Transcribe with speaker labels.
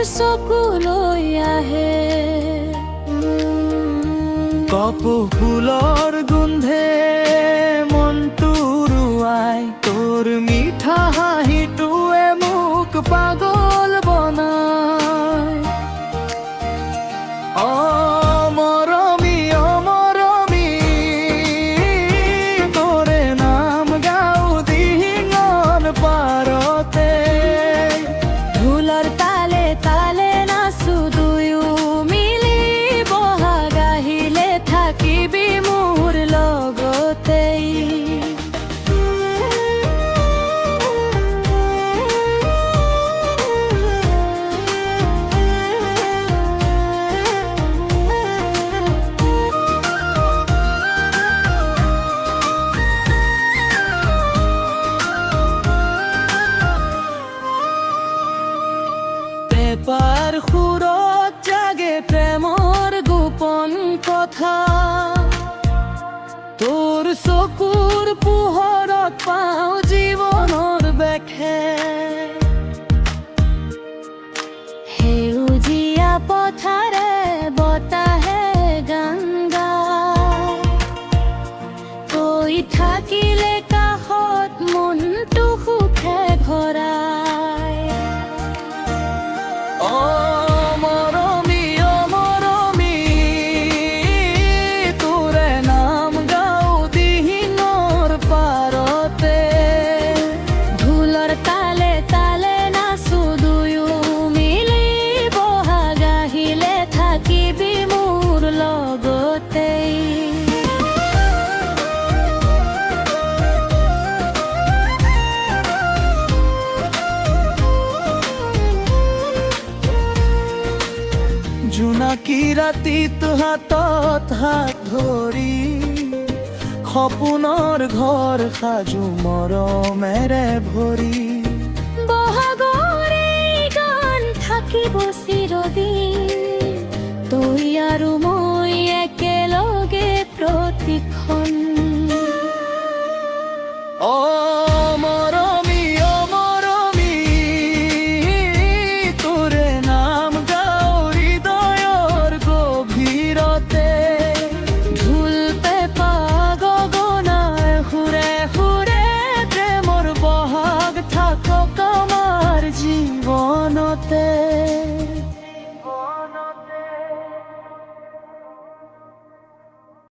Speaker 1: চকুলৈ আহে।
Speaker 2: কপৌ ফুলৰ গোন্ধে মনটো ৰুৱাই, তোৰ মিঠা হাঁহিটোৱে মোক পাগল বনাই। অমৰমী অমৰমী, তোৰে নাম গাওঁ দিহিঙৰ পাৰতে।
Speaker 1: ঢোলৰ তালে তালে নাচো দুয়ো মিলি, বহাগ আহিলে থাকিবি মোৰ লগতেই। পেপাৰ সুৰত জাগে প্ৰেমৰ গোপন কথা, তোৰ চকুৰ পোহৰত পাওঁ জীৱনৰ বেখেৰ। সেউজীয়া পথাৰে বতাহে গান গায়, তই থাকিলে কাষত মনটো সুখে ভৰাই।
Speaker 2: অমৰমী অমৰমী, তোৰে নাম গাওঁ দিহিঙৰ পাৰতে।
Speaker 1: ঢোলৰ তালে তালে নাচো দুয়ো মিলি, বহাগ আহিলে থাকিবি মোৰ লগতেই।
Speaker 2: জোনাকী ৰাতিত হাতত হাত ধৰি, সপোনৰ ঘৰ সাজো মৰমেৰে ভৰি।
Speaker 1: বহাগৰ এই গান থাকিব চিৰদিন, তই আৰু মই একেলগে প্ৰতিক্ষণ।